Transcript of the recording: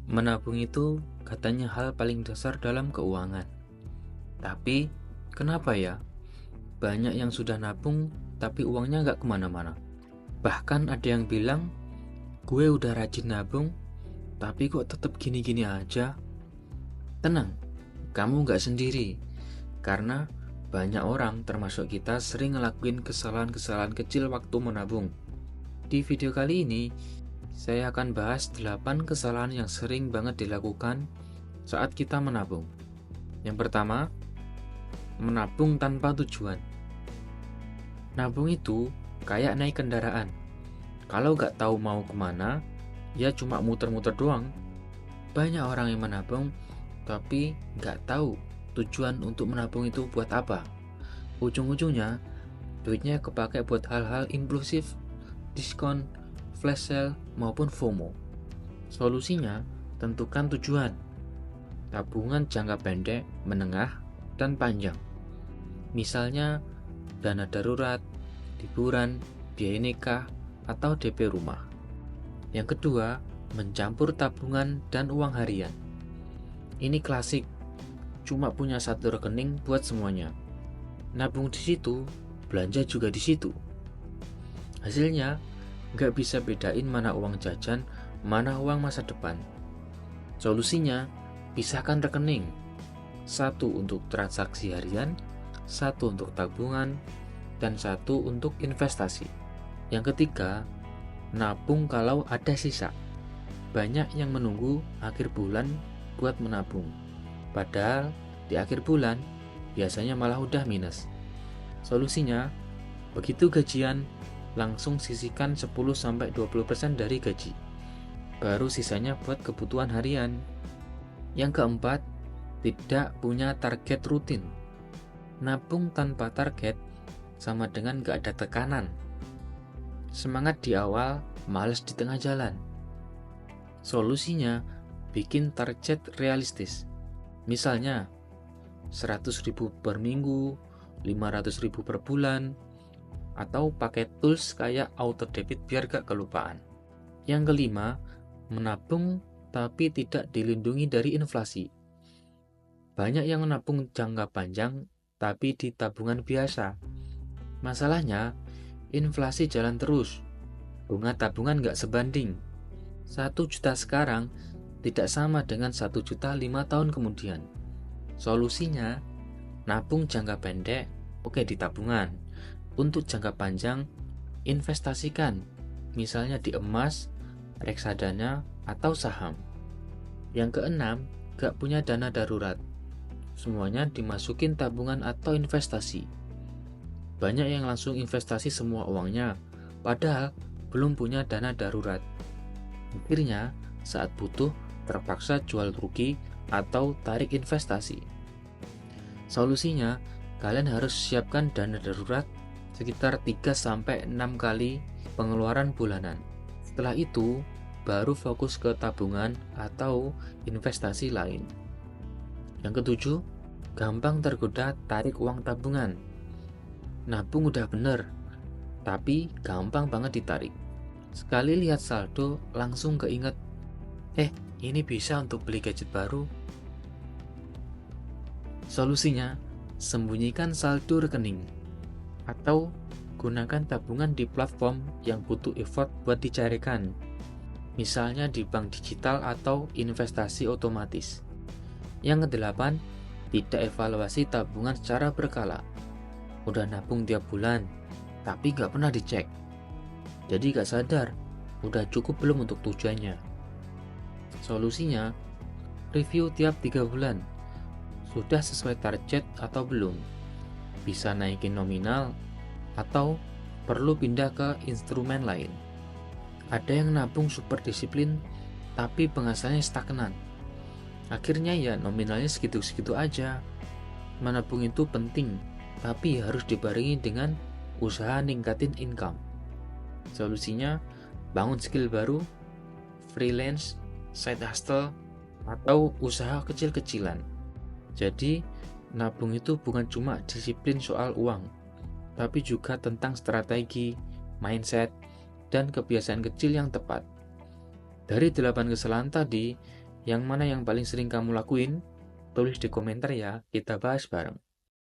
Menabung itu katanya hal paling dasar dalam keuangan. Tapi, kenapa ya? Banyak yang sudah nabung, tapi uangnya nggak kemana-mana. Bahkan ada yang bilang, gue udah rajin nabung, tapi kok tetap gini-gini aja. Tenang, kamu nggak sendiri. Karena banyak orang, termasuk kita, sering ngelakuin kesalahan-kesalahan kecil waktu menabung. Di video kali ini, saya akan bahas 8 kesalahan yang sering banget dilakukan saat kita menabung. Yang pertama, menabung tanpa tujuan. Nabung itu kayak naik kendaraan. Kalau nggak tahu mau kemana, ya cuma muter-muter doang. Banyak orang yang menabung, tapi nggak tahu tujuan untuk menabung itu buat apa. Ujung-ujungnya, duitnya kepake buat hal-hal impulsif, diskon, flash sale, maupun FOMO. Solusinya, tentukan tujuan. Tabungan jangka pendek, menengah, dan panjang. Misalnya, dana darurat, liburan, biaya nikah, atau DP rumah. Yang kedua, mencampur tabungan dan uang harian. Ini klasik, cuma punya satu rekening buat semuanya. Nabung di situ, belanja juga di situ. Hasilnya, nggak bisa bedain mana uang jajan, mana uang masa depan. Solusinya, pisahkan rekening. Satu untuk transaksi harian, satu untuk tabungan, dan satu untuk investasi. Yang ketiga, nabung kalau ada sisa. Banyak yang menunggu akhir bulan buat menabung. Padahal di akhir bulan biasanya malah udah minus. Solusinya, begitu gajian, langsung sisihkan 10-20% dari gaji. Baru sisanya buat kebutuhan harian. Yang keempat, tidak punya target rutin. Nabung tanpa target sama dengan gak ada tekanan. Semangat di awal, males di tengah jalan. Solusinya, bikin target realistis. Misalnya, 100.000 per minggu, 500.000 per bulan, atau pakai tools kayak auto debit biar gak kelupaan. Yang kelima, menabung tapi tidak dilindungi dari inflasi. Banyak yang menabung jangka panjang tapi di tabungan biasa. Masalahnya, inflasi jalan terus. Bunga tabungan nggak sebanding. 1 juta sekarang tidak sama dengan 1 juta 5 tahun kemudian. Solusinya, nabung jangka pendek, oke di tabungan. Untuk jangka panjang, investasikan. Misalnya di emas, reksadana, atau saham. Yang keenam, gak punya dana darurat. Semuanya dimasukin tabungan atau investasi. Banyak yang langsung investasi semua uangnya, padahal belum punya dana darurat. Akhirnya, saat butuh, terpaksa jual rugi atau tarik investasi. Solusinya, kalian harus siapkan dana darurat sekitar 3-6 kali pengeluaran bulanan. Setelah itu, baru fokus ke tabungan atau investasi lain. Yang ketujuh, gampang tergoda tarik uang tabungan. Nabung udah bener, tapi gampang banget ditarik. Sekali lihat saldo, langsung keinget, ini bisa untuk beli gadget baru. Solusinya, sembunyikan saldo rekening, atau gunakan tabungan di platform yang butuh effort buat dicarikan. Misalnya di bank digital atau investasi otomatis. Yang kedelapan, tidak evaluasi tabungan secara berkala. Udah nabung tiap bulan, tapi gak pernah dicek. Jadi gak sadar, udah cukup belum untuk tujuannya. Solusinya, review tiap 3 bulan. Sudah sesuai target atau belum? Bisa naikin nominal, atau perlu pindah ke instrumen lain. Ada yang nabung super disiplin, tapi penghasilannya stagnan. Akhirnya ya nominalnya segitu-segitu aja. Menabung itu penting, tapi harus dibarengi dengan usaha ningkatin income. Solusinya, bangun skill baru, freelance, side hustle, atau usaha kecil-kecilan. Jadi, nabung itu bukan cuma disiplin soal uang, tapi juga tentang strategi, mindset, dan kebiasaan kecil yang tepat. Dari 8 kesalahan tadi, Yang mana yang paling sering kamu lakuin? Tulis di komentar ya, kita bahas bareng.